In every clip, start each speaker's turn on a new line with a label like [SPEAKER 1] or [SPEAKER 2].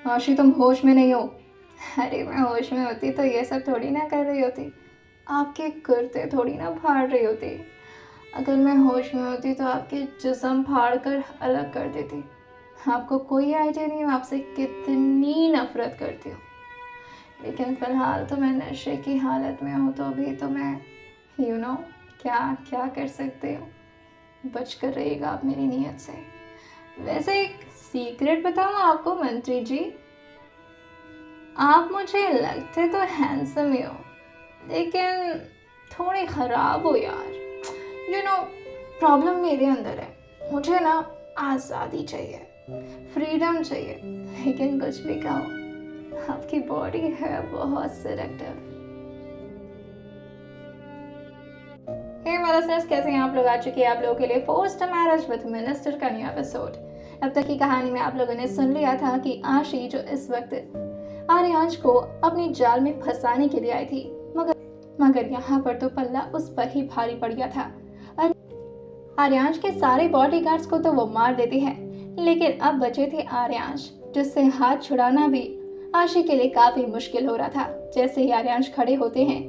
[SPEAKER 1] आशी तुम होश में नहीं हो। अरे मैं होश में होती तो ये सब थोड़ी ना कर रही होती, आपके कुर्ते थोड़ी ना फाड़ रही होती। अगर मैं होश में होती तो आपके जिस्म फाड़ कर अलग कर देती। आपको कोई आइडिया नहीं मैं आपसे कितनी नफरत करती हूँ। लेकिन फ़िलहाल तो मैं नशे की हालत में हूँ, तो अभी तो मैं क्या क्या कर सकती हूँ। बच कर रहिएगा आप मेरी नीयत से। वैसे एक सीक्रेट बताऊँ आपको मंत्री जी, आप मुझे लगते तो हैंडसम ही हो, लेकिन थोड़े ख़राब हो यार। प्रॉब्लम मेरे अंदर है। मुझे ना आज़ादी चाहिए, फ्रीडम चाहिए, लेकिन कुछ भी कहो आपकी बॉडी है बहुत सिलेक्टिव। हे लिसनर्स, कैसे हैं आप लोग? आ चुके हैं आप लोगों के लिए फोर्स्ड मैरिज विद मिनिस्टर का न्यू एपिसोड। अब तक की कहानी में आप लोगों ने सुन लिया था कि आशी जो इस वक्त आर्यांश को अपनी जाल में फंसाने के लिए आई थी, मगर यहाँ पर तो पल्ला उस पर ही भारी पड़ गया था। आर्यांश के सारे बॉडीगार्ड्स को तो वो मार देती है, लेकिन अब बचे थे आर्यांश, जिससे हाथ छुड़ाना भी आशी के लिए काफी मुश्किल हो रहा था। जैसे ही आर्यांश खड़े होते हैं,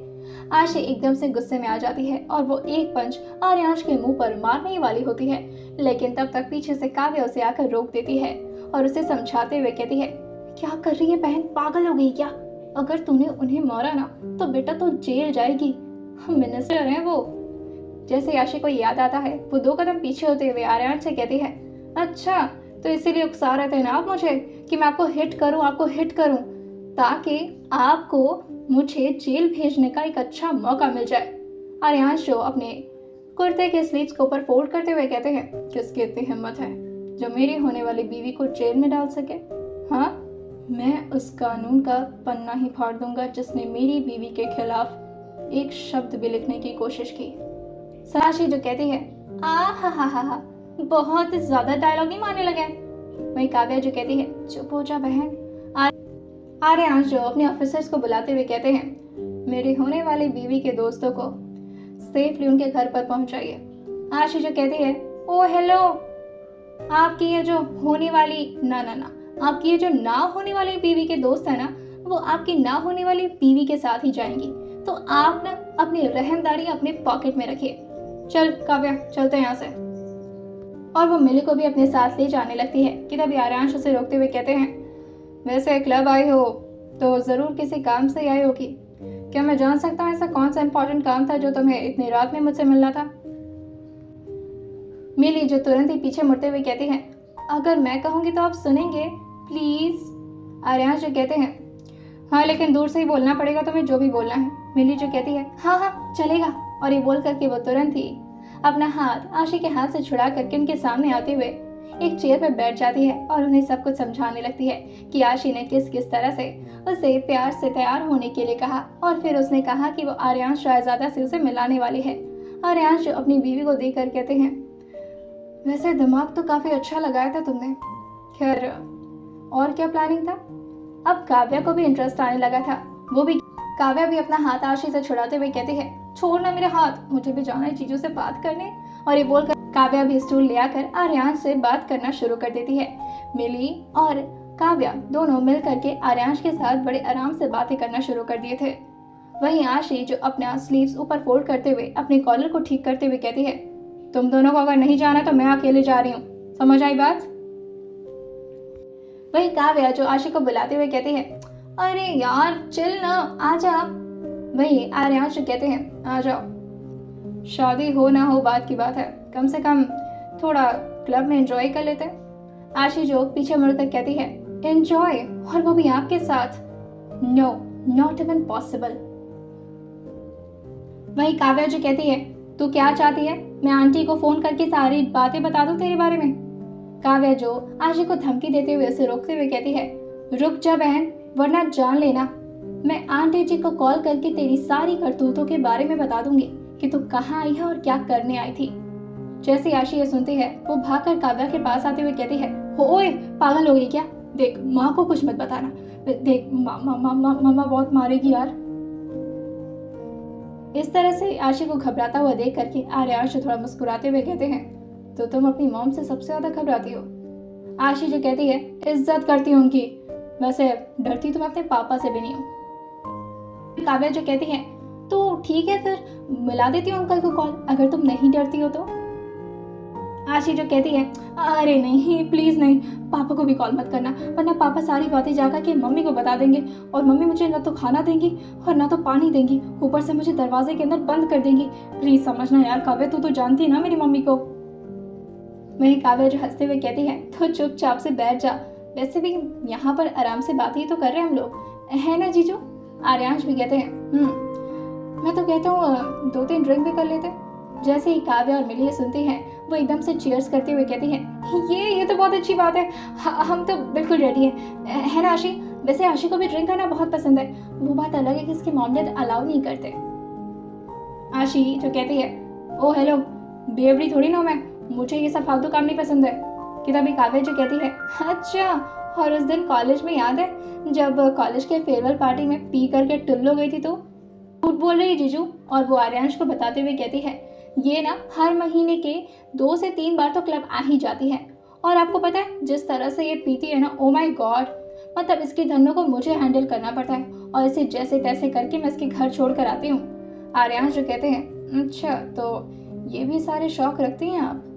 [SPEAKER 1] आशी एकदम से गुस्से में आ जाती है और वो एक पंच आर्यांश के मुंह पर मारने ही वाली होती है, लेकिन तब तक पीछे से काव्या उसे आकर रोक देती है और उसे समझाते हुए कहती है, क्या कर रही है बहन, पागल हो गई क्या? अगर तूने उन्हें मारा ना तो बेटा तो जेल जाएगी, हम मिनिस्टर हैं वो। जैसे आशी को याद आता है, वो 2 कदम पीछे होते हुए आर्यांश से कहती है, अच्छा तो इसीलिए उकसा रहे थे ना आप मुझे कि मैं आपको हिट करूं ताकि आपको मुझे जेल भेजने का एक अच्छा मौका मिल जाए। आर्यांश जो अपने कुर्ते के स्लीव्स को ऊपर फोल्ड करते हुए कहते हैं, किसकी इतनी हिम्मत है जो मेरी होने वाली बीवी को जेल में डाल सके? हाँ, मैं उस कानून का पन्ना ही फाड़ दूंगा जिसने मेरी बीवी के खिलाफ एक शब्द भी लिखने की कोशिश की। आशी जो कहती है, हा, बहुत ज्यादा डायलॉग नहीं मारने लगे। वही काव्या जो कहती है, चुप हो जा बहन। आर्यांश जो अपने ऑफिसर्स को बुलाते हुए कहते हैं, मेरी होने वाली बीवी के दोस्तों को सेफली उनके घर पर पहुंचाइए। आशी जो कहती है, ओ हेलो, आपकी ये जो होने वाली आपकी ये जो ना होने वाली बीवी के दोस्त है ना, वो आपकी ना होने वाली बीवी के साथ ही जाएंगी, तो आप ना अपनी रहमदारी अपने पॉकेट में रखिए। चल काव्या, चलते हैं यहाँ से। और वो मिली को भी अपने साथ ले जाने लगती है कि तभी आर्यांश उसे रोकते हुए कहते हैं, वैसे क्लब आई हो तो जरूर किसी काम से आई होगी, क्या मैं जान सकता हूँ ऐसा कौन सा इम्पोर्टेंट काम था जो तुम्हें इतनी रात में मुझसे मिलना था? मिली जो तुरंत ही पीछे मुड़ते हुए कहती है, अगर मैं कहूँगी तो आप सुनेंगे प्लीज? आर्यांश जो कहते हैं, हाँ लेकिन दूर से ही बोलना पड़ेगा तुम्हें जो भी बोलना है। मिली जो कहती है, हाँ चलेगा। और ये बोल करके वो तुरंत ही अपना हाथ आशी के हाथ से छुड़ा करके उनके सामने आते हुए एक चेयर पर बैठ जाती है और उन्हें सब कुछ समझाने लगती है कि आशी ने किस किस तरह से उसे प्यार से तैयार होने के लिए कहा, और फिर उसने कहा कि वो आर्यांश शहजादा से उसे मिलाने वाली है। आर्यांश जो अपनी बीवी को देख कर कहते हैं, वैसे दिमाग तो काफी अच्छा लगाया था तुमने, खैर और क्या प्लानिंग था? अब काव्या को भी इंटरेस्ट आने लगा था। काव्या भी अपना हाथ आशी से छुड़ाते हुए कहती है, छोड़ ना मेरे हाथ, मुझे भी जाना है चीजों से बात करने। और ये बोलकर काव्या भी स्टूल ले आकर आर्यांश से बात करना शुरू कर देती है। मिली और काव्या दोनों मिल करके आर्यांश के साथ बड़े आराम से बातें करना शुरू कर दिए थे। वहीं आशी जो अपना स्लीव्स ऊपर फोल्ड करते हुए अपने कॉलर को ठीक करते हुए कहती है, तुम दोनों को अगर नहीं जाना तो मैं अकेले जा रही हूँ, समझ आई बात? वही काव्या जो आशी को बुलाते हुए कहती है, अरे यार चिल ना, आ जा। वही आर्यांश कहते हैं, आ जाओ, शादी हो ना हो बात की बात है, कम से कम थोड़ा क्लब में एंजॉय कर लेते हैं। आशी जो पीछे मुड़कर कहती है, एंजॉय, और वो भी आपके साथ? No, not even possible. वही काव्या जो कहती है, तू क्या चाहती है, मैं आंटी को फोन करके सारी बातें बता दूं तेरे बारे में? काव्या जो आशी को धमकी देते हुए उसे रोकते हुए कहती है, रुक जा बहन, वरना जान लेना मैं आंटी जी को कॉल करके तेरी सारी करतूतों के बारे में बता दूंगी कि तू कहाँ आई है और क्या करने आई थी। जैसे आशी ये सुनती है, वो भागकर काव्या के पास आते हुए कहती है, ओए पागल हो गई क्या? देख माँ को कुछ मत बताना, देख मामा बहुत मारेगी यार। इस तरह से आशी को घबराता हुआ देख करके आर्यांश थोड़ा मुस्कुराते हुए कहते हैं, तो तुम अपनी मॉम से सबसे ज्यादा घबराती हो? आशी जो कहती है, इज्जत करती हूँ उनकी, वैसे डरती तो मैं अपने पापा से भी नहीं हूँ। काव्या जो कहती है तो ठीक है फिर मिला देती हूँ अंकल को कॉल, अगर तुम नहीं डरती हो तो। आशी जो कहती है अरे नहीं प्लीज नहीं, पापा को भी कॉल मत करना, वरना पापा सारी बातें जाकर के मम्मी को बता देंगे और मम्मी मुझे ना तो खाना देंगी और ना तो पानी देंगी, ऊपर से मुझे दरवाजे के अंदर बंद कर देंगी। प्लीज समझना यार काव्या, तू तो जानती है ना मेरी मम्मी को। वही काव्या जो हंसते हुए कहती है तो चुपचाप से बैठ जा, वैसे भी यहाँ पर आराम से बात ही तो कर रहे हैं हम लोग, है ना जीजू। आर्यांश भी कहते हैं मैं तो कहता हूँ 2-3 ड्रिंक भी कर लेते। जैसे ही काव्या और मिली सुनती हैं वो एकदम से चीयर्स करते हुए कहती हैं ये तो बहुत अच्छी बात है, हम तो बिल्कुल रेडी हैं, है ना आशी। वैसे आशी को भी ड्रिंक करना बहुत पसंद है, वो बात अलग है कि इसके मॉम डैड अलाउ नहीं करते। आशी जो कहती है ओ हेलो बेवड़ी थोड़ी ना मैं, मुझे ये सब फालतू काम नहीं पसंद है। कि तभी काव्या जो कहती है अच्छा, और उस दिन कॉलेज में याद है जब कॉलेज के फेयरवेल पार्टी में पी करके टुल्लो गई थी तो। झूठ बोल रही है जीजू। और वो आर्यांश को बताते हुए कहती है ये ना हर महीने के 2 से 3 बार तो क्लब आ ही जाती है, और आपको पता है जिस तरह से ये पीती है ना, ओ माय गॉड, मतलब इसकी धनों को मुझे हैंडल करना पड़ता है और इसे जैसे तैसे करके मैं इसके घर छोड़ कर आती हूँ। आर्यांश जो कहते हैं अच्छा तो ये भी सारे शौक रखती हैं आप।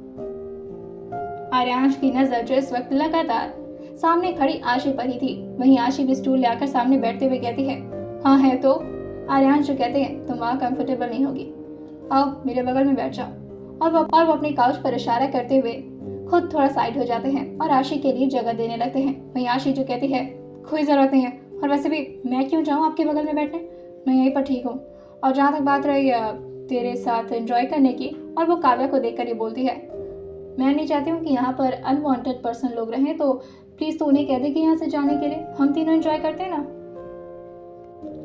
[SPEAKER 1] आर्यांश की नजर जो इस वक्त लगातार सामने खड़ी आशी पर ही थी, वहीं आशी भी स्टूल लाकर सामने बैठते हुए कहती है हाँ है तो। आर्यांश जो कहते हैं तुम वहाँ कंफर्टेबल नहीं होगी, आओ मेरे बगल में बैठ जाओ। और वो अपनी काउच पर इशारा करते हुए खुद थोड़ा साइड हो जाते हैं और आशी के लिए जगह देने लगते हैं। वहीं आशी जो कहती है कोई ज़रूरत नहीं है, और वैसे भी मैं क्यों जाऊँ आपके बगल में बैठने, मैं यहीं पर ठीक हूँ। और जहाँ तक बात रही तेरे साथ एंजॉय करने की, और वो काव्या को देखकर ये बोलती है मैं नहीं चाहती हूँ कि यहाँ पर अनवांटेड पर्सन लोग रहें, तो प्लीज़ तो उन्हें कह दे कि यहाँ से जाने के लिए, हम तीनों एंजॉय करते हैं ना।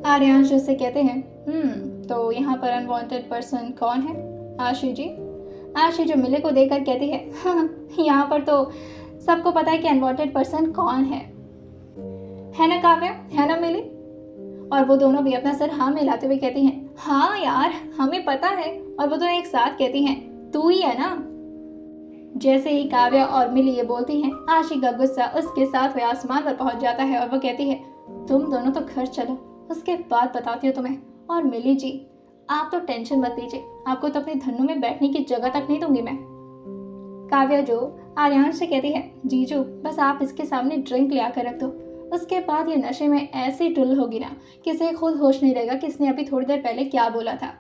[SPEAKER 1] आर्यांश उससे कहते हैं तो यहाँ पर अनवांटेड पर्सन कौन है आशी जी। आशी जो मिले को देखकर कहती है यहाँ पर तो सबको पता है कि अनवांटेड पर्सन कौन है ना काव्या, है ना मिली। और वो दोनों भी अपना सर हाँ मिलाते हुए कहती हैं हाँ यार हमें पता है। और वो दोनों एक साथ कहती हैं तू ही है ना। जैसे ही काव्या और मिली ये बोलती हैं, आशी का गुस्सा उसके साथ हुए आसमान पर पहुंच जाता है और वो कहती है तुम दोनों तो घर चलो, उसके बाद बताती हूँ तुम्हें। और मिली जी आप तो टेंशन मत लीजिए, आपको तो अपने धन्नों में बैठने की जगह तक नहीं दूंगी मैं। काव्या जो आर्यांश से कहती है जीजू बस आप इसके सामने ड्रिंक ले आकर रख दो, उसके बाद ये नशे में ऐसी टुल होगी ना कि इसे खुद होश नहीं रहेगा कि इसने अभी थोड़ी देर पहले क्या बोला था।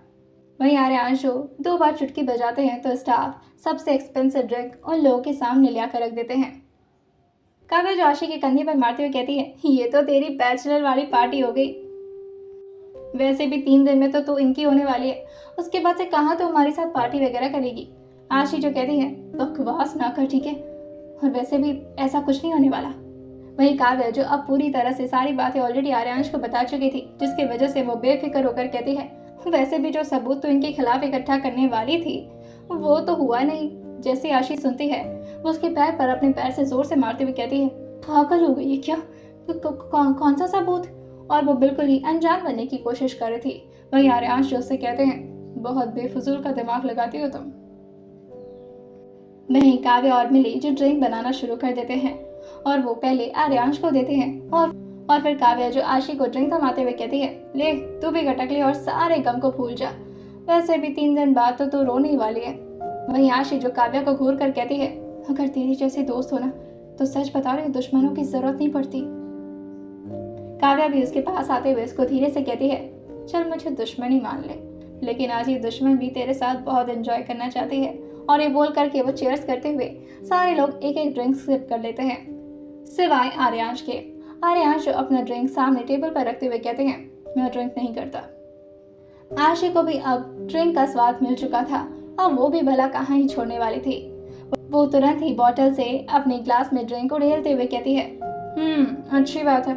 [SPEAKER 1] वहीं आर्यांश 2 बार चुटकी बजाते हैं तो स्टाफ सबसे एक्सपेंसिव ड्रिंक उन लोगों के सामने ले आकर रख देते हैं। काव्या जो आशी के कंधे पर मारते हुए कहती है ये तो तेरी बैचलर वाली पार्टी हो गई, वैसे भी 3 दिन में तो तू इनकी होने वाली है, उसके बाद से कहाँ तो हमारे साथ पार्टी वगैरह करेगी। आशी जो कहती है बकवास ना कर ठीक है, और वैसे भी ऐसा कुछ नहीं होने वाला। वही काव्या जो अब पूरी तरह से सारी बातें ऑलरेडी आर्यांश को बता चुकी थी, जिसकी वजह से वो बेफिक्र होकर कहती है वैसे भी जो सबूत तो इनके खिलाफ इकट्ठा करने वाली थी वो तो हुआ नहीं। जैसे आशी सुनती है वो उसके पैर पर अपने पैर से जोर से मारते हुए कहती है पागल हो गई है क्या, कौन सा सबूत। और वो बिल्कुल ही अनजान बनने की कोशिश कर रही थी। वही आर्यांश जो उससे कहते हैं बहुत बेफजूल का दिमाग लगाती हो तुम। वहीं काव्या और मिली जो ड्रिंक बनाना शुरू कर देते हैं और वो पहले आर्यांश को देते हैं और फिर काव्या जो आशी को ड्रिंक थमाते हुए कहती है ले तू भी गटक ले और सारे गम को भूल जा, वैसे भी 3 दिन बाद तो तू रोने ही वाली है। वहीं आशी जो काव्या को घूर कर कहती है अगर तेरी जैसी दोस्त हो ना तो सच बता रही हूँ दुश्मनों की जरूरत नहीं पड़ती। काव्या भी उसके पास आते हुए उसको धीरे से कहती है चल मुझे दुश्मन ही मान ले, लेकिन आज ये दुश्मन भी तेरे साथ बहुत एंजॉय करना चाहती है। और ये बोल करके वो चीयर्स करते हुए सारे लोग एक एक ड्रिंक सिप कर लेते हैं सिवाय आर्यांश के। आर्यांश जो अपना ड्रिंक सामने टेबल पर रखते हुए कहते हैं मैं ड्रिंक नहीं करता। आशी को भी अब ड्रिंक का स्वाद मिल चुका था और वो भी भला कहाँ ही छोड़ने वाली थी। वो तुरंत ही बॉटल से अपने ग्लास में ड्रिंक उड़ेलते हुए कहती है अच्छी बात है,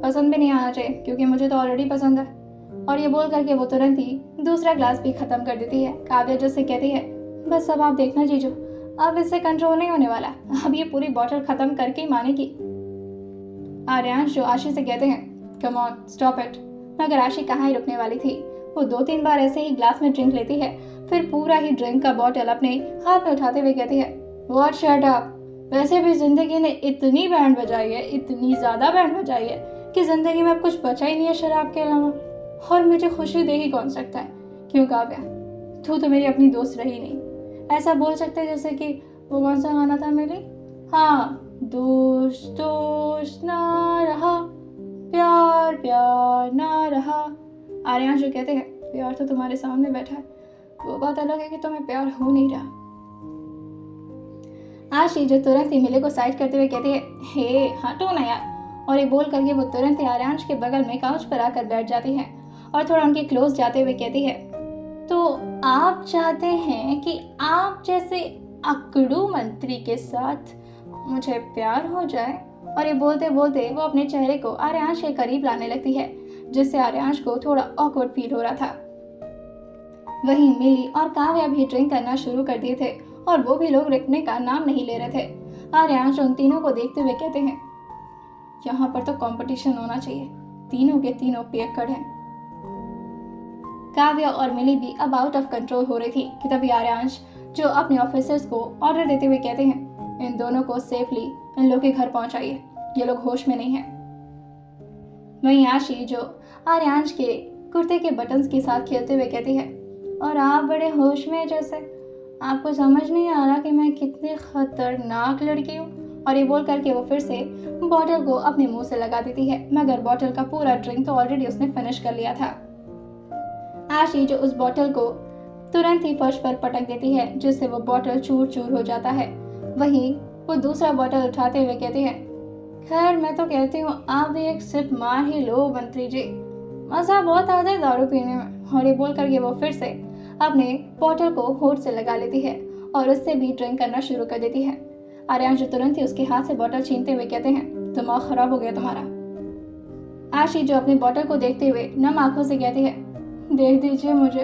[SPEAKER 1] पसंद भी नहीं आना चाहिए क्योंकि मुझे तो ऑलरेडी पसंद है। और ये बोल करके वो तुरंत ही दूसरा ग्लास भी खत्म कर देती है। काव्या जो से कहती है बस अब आप देखना जीजू, अब इससे कंट्रोल नहीं होने वाला, अब ये पूरी बॉटल खत्म करके ही मानेगी। आर्यांश जो आशी से कहते हैं कम ऑन स्टॉप इट, मगर आशी कहाँ ही रुकने वाली थी। वो 2-3 बार ऐसे ही ग्लास में ड्रिंक लेती है, फिर पूरा ही ड्रिंक का बॉटल अपने हाथ में उठाते हुए कहती है व्हाट शट अप, वैसे भी ज़िंदगी ने इतनी बैंड बजाई है, इतनी ज़्यादा बैंड बजाई है कि ज़िंदगी में अब कुछ बचा ही नहीं है शराब के अलावा। और मुझे खुशी दे ही कौन सकता है। क्यों काव्या, तू तो मेरी अपनी दोस्त रही नहीं। ऐसा बोल सकते हैं जैसे कि वो कौन सा गाना था मेरी, हाँ, दोस्त दोस्त ना रहा, प्यार प्यार ना रहा। आर्यन जो कहते हैं प्यार तो तुम्हारे सामने बैठा है, वो बात अलग है कि तुम्हें प्यार हो नहीं रहा। आशी जो तुरंत ही मिले को साइड करते हुए कहती है, हे हटो ना यार। और ये बोल करके वो तुरंत ही आर्यांश के बगल में काउच पर आकर बैठ जाती है और थोड़ा उनके क्लोज जाते हुए कहती है, तो आप चाहते हैं कि आप जैसे अकड़ू मंत्री के साथ मुझे प्यार हो जाए। और ये बोलते बोलते वो अपने चेहरे को आर्यांश के करीब लाने लगती है, जिससे आर्यांश को थोड़ा ऑकवर्ड फील हो रहा था। वहीं मिली और काव्या भी ड्रिंक करना शुरू कर दिए थे और वो भी लोग रुकने का नाम नहीं ले रहे थे। आर्यांश उन तीनों को देखते हुए कहते हैं, यहाँ पर तो कंपटीशन होना चाहिए, तीनों के तीनों पियक्कड़ हैं। काव्या और मिली भी अब आउट ऑफ कंट्रोल हो रही थी कि तभी आर्यांश जो अपने ऑफिसर्स को ऑर्डर देते हुए कहते हैं, इन दोनों को सेफली इन लोग के घर पहुंचाइए, ये लोग होश में नहीं है। वहीं आशी जो आर्यांश के कुर्ते के बटन्स के साथ खेलते हुए कहती है, और आप बड़े होश में जैसे, आपको समझ नहीं आ रहा कि मैं कितनी खतरनाक लड़की हूँ। और ये बोल करके वो फिर से बॉटल को अपने मुंह से लगा देती है, मगर बॉटल का पूरा ड्रिंक तो ऑलरेडी उसने फिनिश कर लिया था। आशी जो उस बॉटल को तुरंत ही फर्श पर पटक देती है, जिससे वो बॉटल चूर चूर हो जाता है। वहीं वो दूसरा बॉटल उठाते हुए कहती है, खैर मैं तो कहती हूँ आप भी एक सिप मार ही लो मंत्री जी, मजा बहुत आता है दारू पीने में। और ये बोल करके वो फिर से अपने बॉटल को होठ से लगा लेती है और उससे भी ड्रिंक करना शुरू कर देती है। आर्यांश जो तुरंत ही उसके हाथ से बॉटल छीनते हुए कहते हैं, दिमाग खराब हो गया तुम्हारा। आशी जो अपनी बॉटल को देखते हुए नम आंखों से कहती है, देख दीजिए मुझे,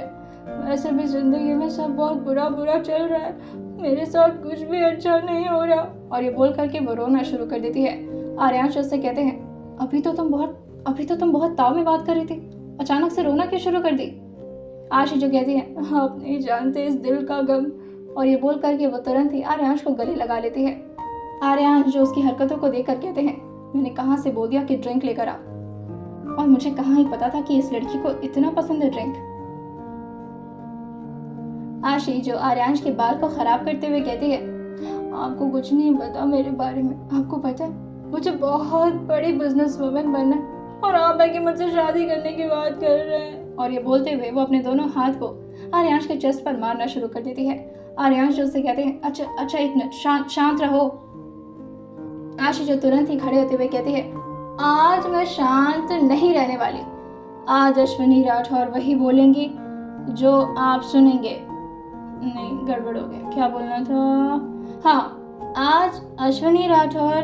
[SPEAKER 1] वैसे भी जिंदगी में सब बहुत बुरा बुरा चल रहा है, मेरे साथ कुछ भी अच्छा नहीं हो रहा। और ये बोल करके वो रोना शुरू कर देती है। आर्यांश उससे कहते हैं, अभी तो तुम बहुत ताव में बात कर रही थी, अचानक से रोना क्यों शुरू कर दी। आशी जो कहती है, आप नहीं जानते इस दिल का गम। और ये बोल करके वो तुरंत ही आर्यांश को गले लगा लेती है। आर्यांश जो उसकी हरकतों को देखकर कहते हैं, मैंने कहाँ से बोल दिया कि ड्रिंक लेकर आ, और मुझे कहाँ ही पता था कि इस लड़की को इतना पसंद है ड्रिंक। आशी जो आर्यांश के बाल को खराब करते हुए कहती है, आपको कुछ नहीं पता मेरे बारे में, आपको पता है मुझे बहुत बड़ी बिजनेस वुमन बनना है और आप आके मुझसे शादी करने की बात कर रहे हैं। और ये बोलते हुए वो अपने दोनों हाथ को आर्यांश के चेस्ट पर मारना शुरू कर देती है। आर्यांश जो उससे कहते हैं, अच्छा एक मिनट, शांत रहो। आशी जो तुरंत ही खड़े होते हुए कहती है, आज मैं शांत नहीं रहने वाली, आज अश्विनी राठौर वही बोलेंगी जो आप सुनेंगे। नहीं, गड़बड़ हो गया, क्या बोलना था, हाँ, आज अश्विनी राठौर,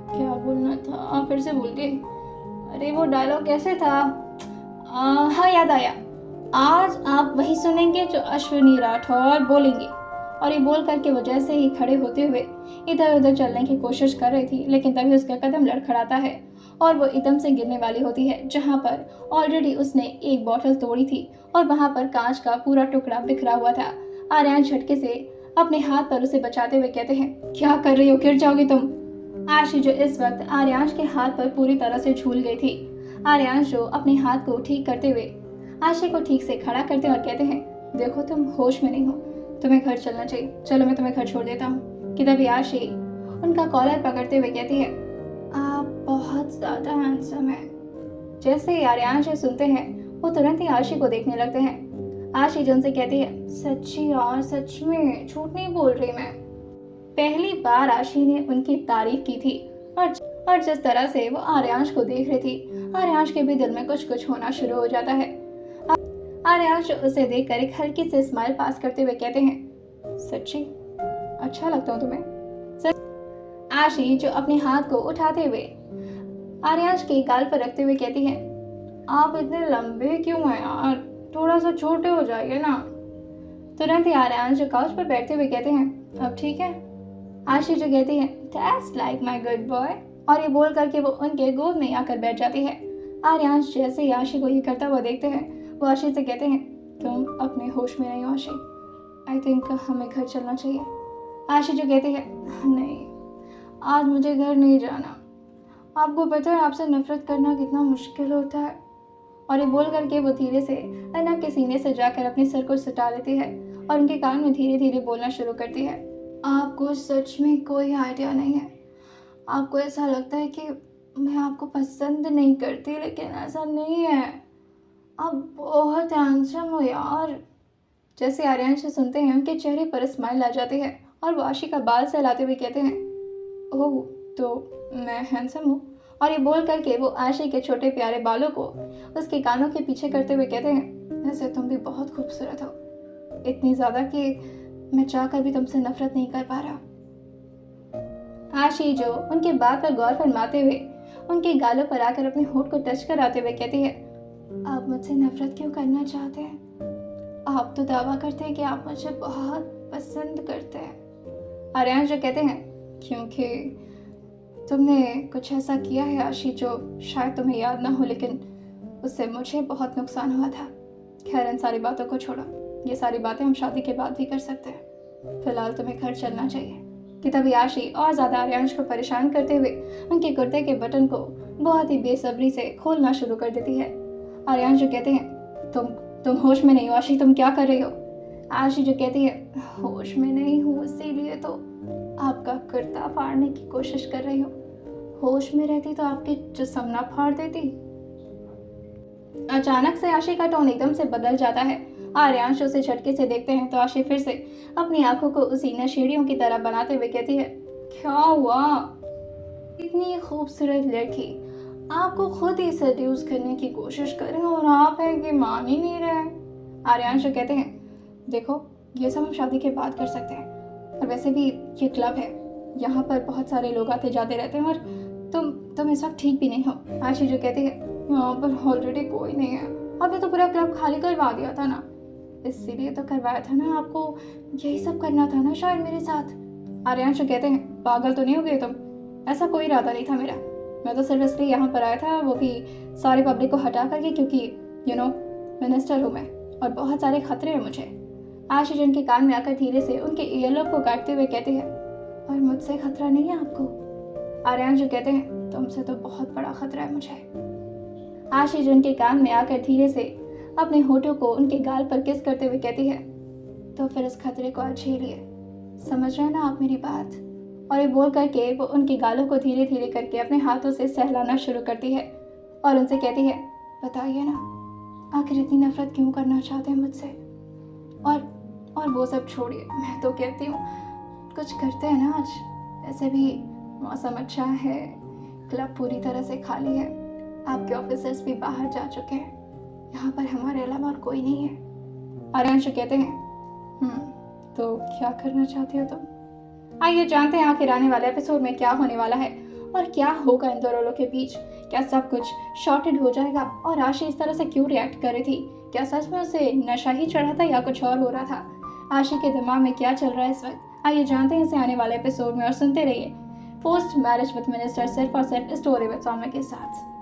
[SPEAKER 1] क्या बोलना था, फिर से भूल गई, अरे वो डायलॉग कैसे था, हाँ याद आया, आज आप वही सुनेंगे जो अश्विनी राठौर बोलेंगे। और ये बोल करके वो जैसे ही खड़े होते हुए इधर उधर चलने की कोशिश कर रही थी, लेकिन तभी उसका कदम लड़खड़ाता है और वो एकदम से गिरने वाली होती है, जहाँ पर ऑलरेडी उसने एक बोतल तोड़ी थी और वहाँ पर कांच का पूरा टुकड़ा बिखरा हुआ था। आर्यन झटके से अपने हाथ पर उसे बचाते हुए कहते हैं, क्या कर रही हो, गिर जाओगी तुम। आशी जो इस वक्त आर्यांश के हाथ पर पूरी तरह से झूल गई थी। आर्यांश जो अपने हाथ को ठीक करते हुए आशी को ठीक से खड़ा करते और कहते हैं, देखो तुम होश में नहीं हो, तुम्हें घर चलना चाहिए, चलो मैं तुम्हें घर छोड़ देता हूँ। कि तभी आशी उनका कॉलर पकड़ते हुए कहती है, आप बहुत ज्यादा हैंडसम हैं। जैसे ही आर्यांश सुनते हैं वो तुरंत ही आशी को देखने लगते हैं। आशी जो उनसे कहती है, सच्ची यार, सच में झूठ नहीं बोल रही मैं। पहली बार आशी ने उनकी तारीफ की थी और जिस तरह से वो आर्यांश को देख रही थी, आर्यांश के भी दिल में कुछ कुछ होना शुरू हो जाता है। आर्यांश उसे देखकर एक हल्की से स्माइल पास करते हुए कहते हैं, सच्ची अच्छा लगता हूँ तुम्हें। आशी जो अपने हाथ को उठाते हुए आर्यांश के गाल पर रखते हुए कहती है, आप इतने लंबे क्यों हैं यार, थोड़ा सा छोटे हो जाइए ना। तुरंत ही आर्यांश जो काउच पर बैठते हुए कहते हैं, अब ठीक है। आशी जो कहती है, that's like my good boy. और ये बोल करके वो उनके गोद में आकर बैठ जाती है। आर्यांश जैसे ही आशी को ये करता हुआ देखते हैं, वो आशी से कहते हैं, तुम अपने होश में नहीं हो आशी, आई थिंक हमें घर चलना चाहिए। आशी जो कहती है, नहीं आज मुझे घर नहीं जाना। आपको पता है आपसे नफरत करना कितना मुश्किल होता है। और ये बोल करके वो धीरे से अनब के सीने से जाकर अपने सर को सटा लेती है और उनके कान में धीरे धीरे बोलना शुरू करती है। आपको सच में कोई आइडिया नहीं है। आपको ऐसा लगता है कि मैं आपको पसंद नहीं करती, लेकिन ऐसा नहीं है। आप बहुत हैंडसम हो यार। जैसे आर्यांश सुनते हैं उनके चेहरे पर स्माइल आ जाती है और वो आशी का बाल सहलाते हुए कहते हैं, ओह तो मैं हैंडसम हूँ। और ये बोल करके वो आशी के छोटे प्यारे बालों को उसके कानों के पीछे करते हुए कहते हैं, वैसे तुम भी बहुत खूबसूरत हो, इतनी ज़्यादा कि मैं चाहकर भी तुमसे नफरत नहीं कर पा रहा। आशी जो उनके बात पर गौर फरमाते हुए उनके गालों पर आकर अपने होठ को टच कराते हुए कहती है, आप मुझसे नफरत क्यों करना चाहते हैं? आप तो दावा करते हैं कि आप मुझे बहुत पसंद करते हैं। आर्यांश जो कहते हैं, क्योंकि तुमने कुछ ऐसा किया है आशी जो शायद तुम्हें याद ना हो, लेकिन उससे मुझे बहुत नुकसान हुआ था। खैर इन सारी बातों को छोड़ो, ये सारी बातें हम शादी के बाद भी कर सकते हैं। फिलहाल तुम्हें घर चलना चाहिए। कि तभी आशी और ज़्यादा आर्यांश को परेशान करते हुए उनके कुर्ते के बटन को बहुत ही बेसब्री से खोलना शुरू कर देती है। आर्यांश जो कहते हैं, तुम होश में नहीं हो आशी, तुम क्या कर रही हो? आशी जो कहती है, होश में नहीं हूँ इसीलिए तो आपका कुर्ता फाड़ने की कोशिश कर रही हूँ। होश में रहती तो आपकी जिस्म ना फाड़ देती। अचानक से आशी का टोन एकदम से बदल जाता है। आर्यांश उसे झटके से देखते हैं तो आशी फिर से अपनी आंखों को उसी नशेड़ियों की तरह बनाते हुए कहती है, क्या हुआ? इतनी खूबसूरत लड़की आपको खुद ही सड्यूस करने की कोशिश कर रहे हैं और आप हैं कि मान ही नहीं रहे। आर्यांश जो कहते हैं, देखो ये सब हम शादी के बाद कर सकते हैं, और वैसे भी ये क्लब है, यहाँ पर बहुत सारे लोग आते जाते रहते हैं और तुम इस वक्त ठीक भी नहीं हो। आशी जो कहती है, यहाँ पर ऑलरेडी कोई नहीं है, अभी तो पूरा क्लब खाली करवा दिया था ना, इसीलिए तो करवाया था ना, आपको यही सब करना था ना शायद मेरे साथ। आर्यांश जो कहते हैं, पागल तो नहीं हो गए तुम? ऐसा कोई इरादा नहीं था मेरा, मैं तो सिर्फ इसलिए यहाँ पर आया था, वो भी सारे पब्लिक को हटा करके, क्योंकि मिनिस्टर हूँ मैं और बहुत सारे खतरे हैं मुझे। आशी जिनके कान में आकर धीरे से उनके ईयरलोब को काटते हुए कहते हैं, और मुझसे खतरा नहीं है आपको? आर्यांश जो कहते हैं, तुमसे तो बहुत बड़ा खतरा है मुझे। आशी जिनके कान में आकर धीरे से अपने होठों को उनके गाल पर किस करते हुए कहती है, तो फिर इस खतरे को आज झेलिए, समझ रहे हैं ना आप मेरी बात? और ये बोल करके वो उनके गालों को धीरे धीरे करके अपने हाथों से सहलाना शुरू करती है और उनसे कहती है, बताइए ना, आखिर इतनी नफरत क्यों करना चाहते हैं मुझसे? और वो सब छोड़िए, मैं तो कहती हूँ कुछ करते हैं ना आज। वैसे भी मौसम अच्छा है, क्लब पूरी तरह से खाली है, आपके ऑफिसर्स भी बाहर जा चुके हैं, यहाँ पर हमारे अलावा और कोई नहीं है। आर्यांश कहते हैं, तो क्या करना चाहती हो तुम? आइए जानते हैं आखिर आने वाले एपिसोड में क्या होने वाला है और क्या होगा इन दो रोलों के बीच। क्या सब कुछ शॉर्टेड हो जाएगा और आशी इस तरह से क्यों रिएक्ट कर रही थी? क्या सच में उसे नशा ही चढ़ा था या कुछ और हो रहा था? आशी के दिमाग में क्या चल रहा है इस वक्त? आइए जानते हैं इसे आने वाले एपिसोड में और सुनते रहिए फोर्स्ड मैरिज विद मिनिस्टर, सिर्फ और सिर्फ स्टोरी विद सौम्या के साथ।